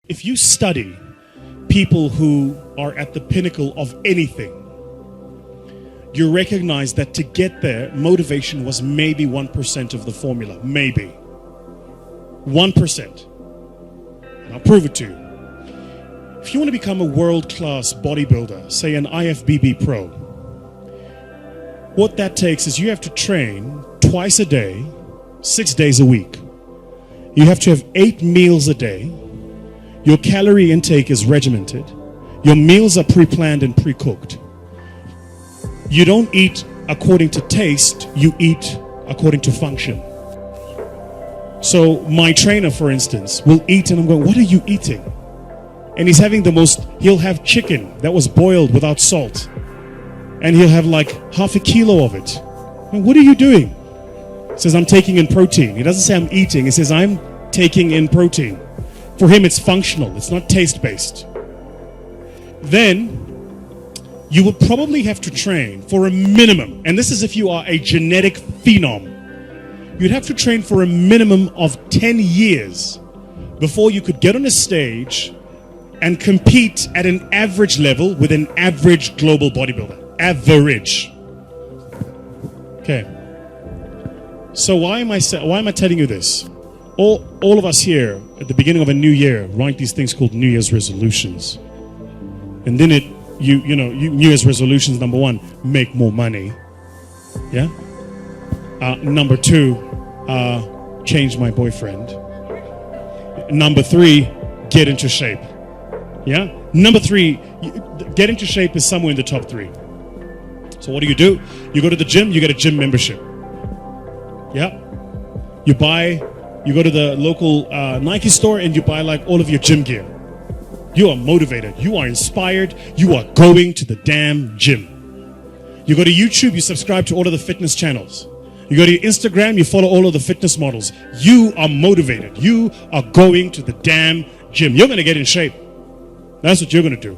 If you study people who are at the pinnacle of anything, you recognize that to get there, motivation was maybe 1% of the formula. Maybe. 1%. And I'll prove it to you. If you want to become a world-class bodybuilder, say an IFBB pro, what that takes is you have to train twice a day, 6 days a week. You have to have 8 meals a day. Your calorie intake is regimented. Your meals are pre-planned and pre-cooked. You don't eat according to taste, you eat according to function. So my trainer, for instance, will eat and I'm going, what are you eating? And he's having he'll have chicken that was boiled without salt. And he'll have like half a kilo of it. And what are you doing? He says, I'm taking in protein. He doesn't say I'm eating, he says, I'm taking in protein. For him, it's functional. It's not taste-based. Then, you will probably have to train for a minimum, and this is if you are a genetic phenom, you'd have to train for a minimum of 10 years before you could get on a stage and compete at an average level with an average global bodybuilder. Average. Okay. So why am I telling you this? All of us here at the beginning of a new year write these things called New Year's resolutions, and then New Year's resolutions: number 1, make more money. Yeah. Number 2, change my boyfriend. Number 3, get into shape. Yeah. Number 3, get into shape is somewhere in the top 3. So what do? You go to the gym. You get a gym membership. Yeah. You go to the local Nike store and you buy like all of your gym gear. You are motivated. You are inspired. You are going to the damn gym. You go to YouTube, you subscribe to all of the fitness channels. You go to your Instagram, you follow all of the fitness models. You are motivated. You are going to the damn gym. You're going to get in shape. That's what you're going to do.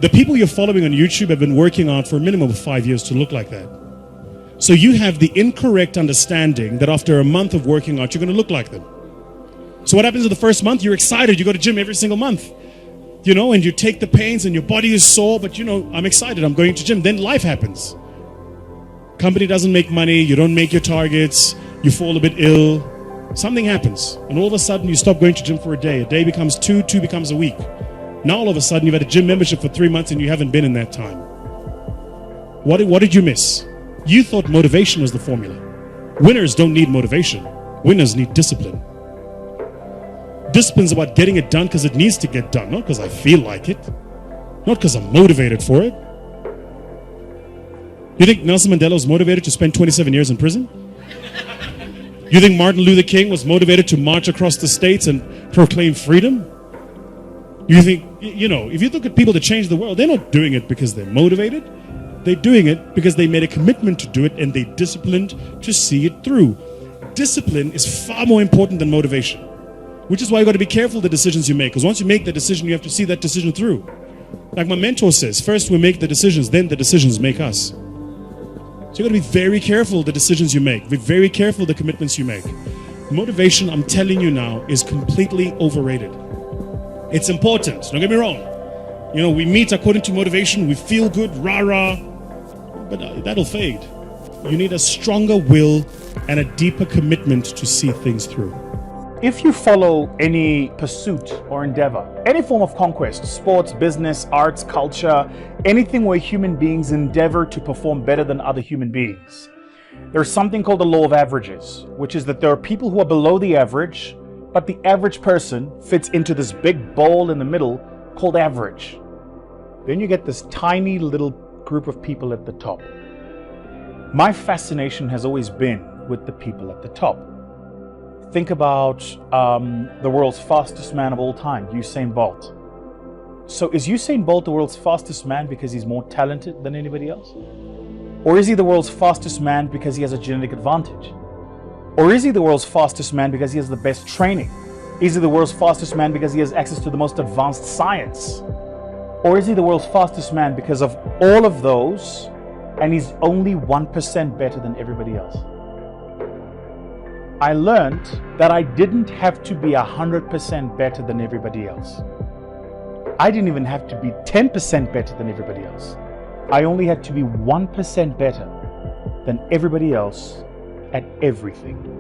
The people you're following on YouTube have been working out for a minimum of 5 years to look like that. So you have the incorrect understanding that after a month of working out, you're going to look like them. So what happens in the first month? You're excited. You go to gym every single month, and you take the pains and your body is sore, but I'm excited. I'm going to gym. Then life happens. Company doesn't make money. You don't make your targets. You fall a bit ill. Something happens. And all of a sudden you stop going to gym for a day. A day becomes 2, 2 becomes a week. Now all of a sudden you've had a gym membership for 3 months and you haven't been in that time. What did you miss? You thought motivation was the formula. Winners don't need motivation. Winners need discipline. Discipline's about getting it done because it needs to get done, not because I feel like it, not because I'm motivated for it. You think Nelson Mandela was motivated to spend 27 years in prison? You think Martin Luther King was motivated to march across the states and proclaim freedom? You think, if you look at people that change the world, they're not doing it because they're motivated. They're doing it because they made a commitment to do it and they're disciplined to see it through. Discipline is far more important than motivation, which is why you got to be careful the decisions you make. Because once you make the decision, you have to see that decision through. Like my mentor says, first we make the decisions, then the decisions make us. So you got to be very careful the decisions you make. Be very careful the commitments you make. Motivation, I'm telling you now, is completely overrated. It's important. Don't get me wrong. We meet according to motivation. We feel good, rah-rah. But that'll fade. You need a stronger will and a deeper commitment to see things through. If you follow any pursuit or endeavor, any form of conquest, sports, business, arts, culture, anything where human beings endeavor to perform better than other human beings, there's something called the law of averages, which is that there are people who are below the average, but the average person fits into this big bowl in the middle called average. Then you get this tiny little group of people at the top. My fascination has always been with the people at the top. Think about the world's fastest man of all time, Usain Bolt. So is Usain Bolt the world's fastest man because he's more talented than anybody else? Or is he the world's fastest man because he has a genetic advantage? Or is he the world's fastest man because he has the best training? Is he the world's fastest man because he has access to the most advanced science? Or is he the world's fastest man because of all of those and he's only 1% better than everybody else? I learned that I didn't have to be 100% better than everybody else. I didn't even have to be 10% better than everybody else. I only had to be 1% better than everybody else at everything.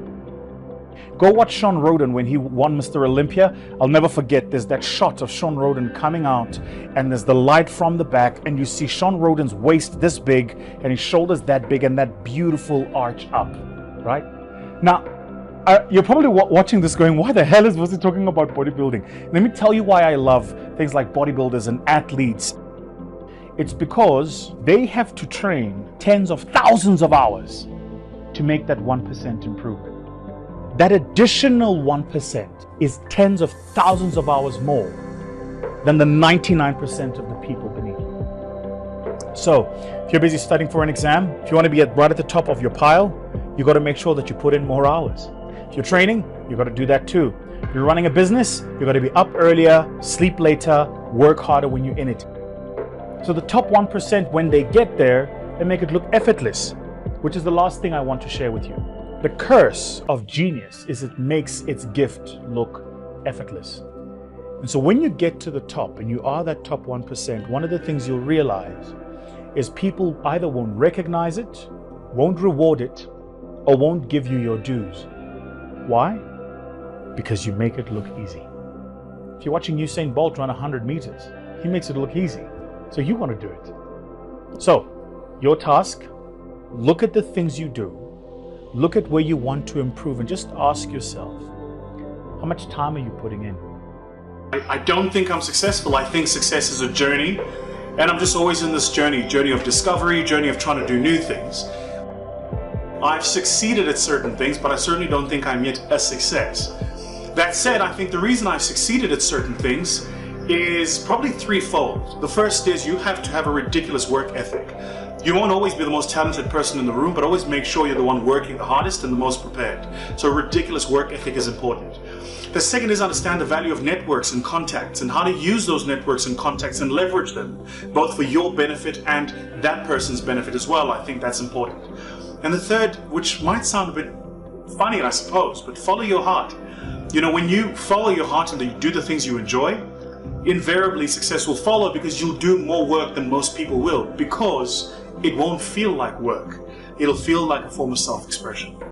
Go watch Shawn Rhodes when he won Mr. Olympia. I'll never forget, there's that shot of Shawn Rhodes coming out and there's the light from the back and you see Shawn Rhodes' waist this big and his shoulders that big and that beautiful arch up, right? Now, you're probably watching this going, why the hell is Vusi talking about bodybuilding? Let me tell you why I love things like bodybuilders and athletes. It's because they have to train tens of thousands of hours to make that 1% improvement. That additional 1% is tens of thousands of hours more than the 99% of the people beneath you. So, if you're busy studying for an exam, if you want to be right at the top of your pile, you got to make sure that you put in more hours. If you're training, you got to do that too. If you're running a business, you got to be up earlier, sleep later, work harder when you're in it. So the top 1%, when they get there, they make it look effortless, which is the last thing I want to share with you. The curse of genius is it makes its gift look effortless. And so when you get to the top and you are that top 1%, one of the things you'll realize is people either won't recognize it, won't reward it, or won't give you your dues. Why? Because you make it look easy. If you're watching Usain Bolt run 100 meters, he makes it look easy. So you want to do it. So, your task, look at the things you do, look at where you want to improve, and just ask yourself, how much time are you putting in? I don't think I'm successful. I think success is a journey, and I'm just always in this journey of discovery, journey of trying to do new things. I've succeeded at certain things, but I certainly don't think I'm yet a success. That said, I think the reason I've succeeded at certain things is probably threefold. The first is you have to have a ridiculous work ethic. You won't always be the most talented person in the room, but always make sure you're the one working the hardest and the most prepared. So ridiculous work ethic is important. The second is understand the value of networks and contacts and how to use those networks and contacts and leverage them, both for your benefit and that person's benefit as well. I think that's important. And the third, which might sound a bit funny, I suppose, but follow your heart. You know, when you follow your heart and you do the things you enjoy, invariably success will follow, because you'll do more work than most people will, because it won't feel like work. It'll feel like a form of self-expression.